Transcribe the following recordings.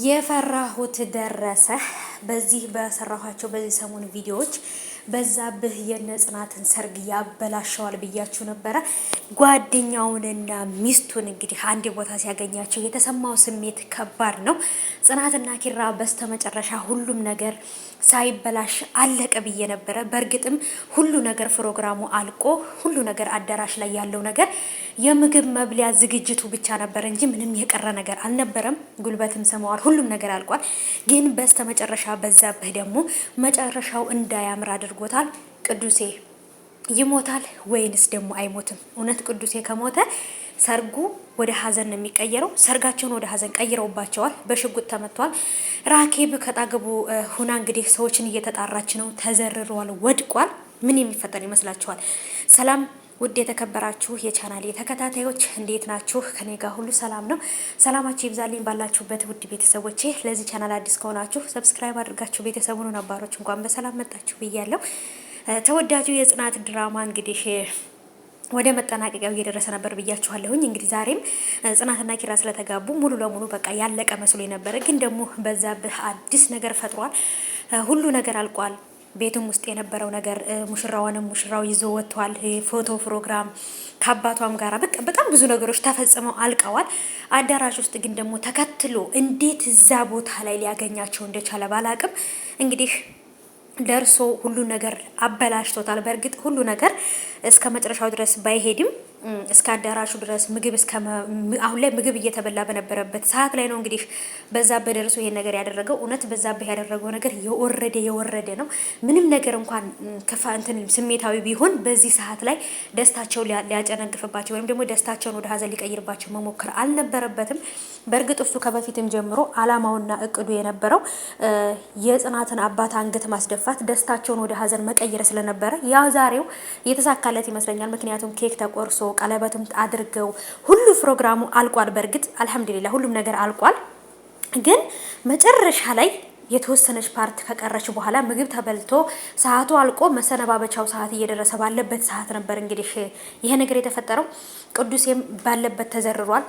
የፈራሁት ደረሰ። በዚህ በሰራኋቸው በዚህ ሰሞን ቪዲዮዎች በዛብህ የነጽናትን ሰርግ ያበላሸዋል ብያችሁ ነበረ። ጓደኛውንና ሚስቱን እንግዲህ አንድ ቦታ ሲያገኛቸው የተሰማው ስሜት ከባድ ነው። ጽናትና ኪራ በስተመጨረሻ ሁሉም ነገር ሳይበላሽ አለቀ ብዬ ነበረ። በእርግጥም ሁሉ ነገር ፕሮግራሙ አልቆ ሁሉ ነገር አዳራሽ ላይ ያለው ነገር የምግብ መብሊያ ዝግጅቱ ብቻ ነበር እንጂ ምንም የቀረ ነገር አልነበረም። ጉልበትም ሰማዋል፣ ሁሉም ነገር አልቋል። ግን በስተመጨረሻ በዛብህ ደግሞ መጨረሻው እንዳያምር አድርጎታል። ቅዱሴ ይሞታል ወይንስ ደግሞ አይሞትም? እውነት ቅዱሴ ከሞተ ሰርጉ ወደ ሀዘን ነው የሚቀየረው። ሰርጋቸውን ወደ ሀዘን ቀይረውባቸዋል። በሽጉጥ ተመቷል። ራኬብ ከጣገቡ ሁና እንግዲህ ሰዎችን እየተጣራች ነው። ተዘርሯል፣ ወድቋል። ምን የሚፈጠር ይመስላችኋል? ሰላም ውድ የተከበራችሁ የቻናሌ ተከታታዮች እንዴት ናችሁ? ከኔ ጋር ሁሉ ሰላም ነው። ሰላማችሁ ይብዛልኝ ባላችሁበት ውድ ቤተሰቦቼ። ለዚህ ቻናል አዲስ ከሆናችሁ ሰብስክራይብ አድርጋችሁ ቤተሰቡን ነባሮች እንኳን በሰላም መጣችሁ ብያለሁ። ተወዳጁ የጽናት ድራማ እንግዲህ ወደ መጠናቀቂያው እየደረሰ ነበር ብያችኋለሁኝ። እንግዲህ ዛሬም ጽናትና ኪራ ስለተጋቡ ሙሉ ለሙሉ በቃ ያለቀ መስሎ የነበረ ግን ደግሞ በዛብህ አዲስ ነገር ፈጥሯል። ሁሉ ነገር አልቋል። ቤቱም ውስጥ የነበረው ነገር ሙሽራውንም ሙሽራው ይዞ ወጥቷል። ፎቶ ፕሮግራም ከአባቷም ጋር በቃ በጣም ብዙ ነገሮች ተፈጽመው አልቀዋል። አዳራሽ ውስጥ ግን ደግሞ ተከትሎ እንዴት እዛ ቦታ ላይ ሊያገኛቸው እንደቻለ ባላቅም እንግዲህ ደርሶ ሁሉ ነገር አበላሽቶታል። በእርግጥ ሁሉ ነገር እስከ መጨረሻው ድረስ ባይሄድም እስከ አዳራሹ ድረስ አሁን ላይ ምግብ እየተበላ በነበረበት ሰዓት ላይ ነው እንግዲህ በዛብህ ደርሶ ይሄን ነገር ያደረገው። እውነት በዛብህ ያደረገው ነገር የወረደ ነው። ምንም ነገር እንኳን ስሜታዊ ቢሆን በዚህ ሰዓት ላይ ደስታቸው ሊያጨነግፍባቸው ወይም ደግሞ ደስታቸውን ወደ ሀዘን ሊቀይርባቸው መሞከር አልነበረበትም። በእርግጥ እሱ ከበፊትም ጀምሮ አላማውና እቅዱ የነበረው የጽናትን አባት አንገት ማስደፋት፣ ደስታቸውን ወደ ሀዘን መቀየር ስለነበረ ያ ዛሬው የተሳካለት ይመስለኛል። ምክንያቱም ኬክ ተቆርሶ ቀለበትም አድርገው ሁሉ ፕሮግራሙ አልቋል። በእርግጥ አልሐምዱሊላህ ሁሉም ነገር አልቋል። ግን መጨረሻ ላይ የተወሰነች ፓርት ከቀረች በኋላ ምግብ ተበልቶ ሰዓቱ አልቆ መሰነባበቻው ሰዓት እየደረሰ ባለበት ሰዓት ነበር እንግዲህ ይሄ ነገር የተፈጠረው። ቅዱሴም ባለበት ተዘርሯል።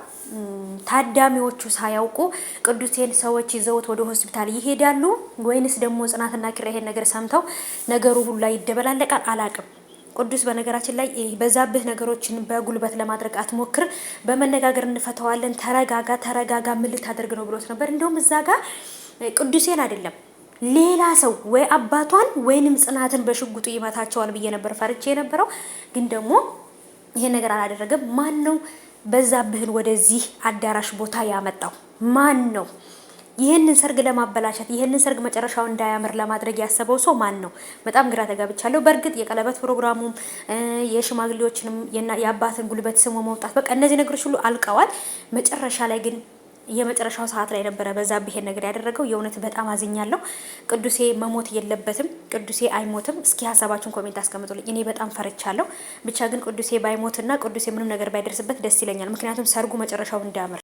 ታዳሚዎቹ ሳያውቁ ቅዱሴን ሰዎች ይዘውት ወደ ሆስፒታል ይሄዳሉ ወይንስ ደግሞ ጽናትና ኪራ ይሄን ነገር ሰምተው ነገሩ ሁሉ ይደበላለቃል? አላቅም። ቅዱስ በነገራችን ላይ በዛብህ ነገሮችን በጉልበት ለማድረግ አትሞክር፣ በመነጋገር እንፈታዋለን፣ ተረጋጋ ምን ልታደርግ ነው ብሎት ነበር። እንደውም እዛ ጋር ቅዱሴን አይደለም ሌላ ሰው ወይ አባቷን ወይንም ጽናትን በሽጉጡ ይመታቸዋል ብዬ ነበር ፈርቼ የነበረው። ግን ደግሞ ይሄን ነገር አላደረገም። ማን ነው በዛብህን ወደዚህ አዳራሽ ቦታ ያመጣው? ማን ነው ይህንን ሰርግ ለማበላሸት ይህንን ሰርግ መጨረሻው እንዳያምር ለማድረግ ያሰበው ሰው ማን ነው? በጣም ግራ ተጋብቻለሁ። በእርግጥ የቀለበት ፕሮግራሙም የሽማግሌዎችንም የአባትን ጉልበት ስሞ መውጣት በቃ እነዚህ ነገሮች ሁሉ አልቀዋል። መጨረሻ ላይ ግን የመጨረሻው ሰዓት ላይ ነበረ በዛብህ ይሄን ነገር ያደረገው። የእውነት በጣም አዝኛለሁ። ቅዱሴ መሞት የለበትም። ቅዱሴ አይሞትም። እስኪ ሀሳባችሁን ኮሜንት አስቀምጡልኝ። እኔ በጣም ፈርቻለሁ። ብቻ ግን ቅዱሴ ባይሞትና ቅዱሴ ምንም ነገር ባይደርስበት ደስ ይለኛል። ምክንያቱም ሰርጉ መጨረሻው እንዳያምር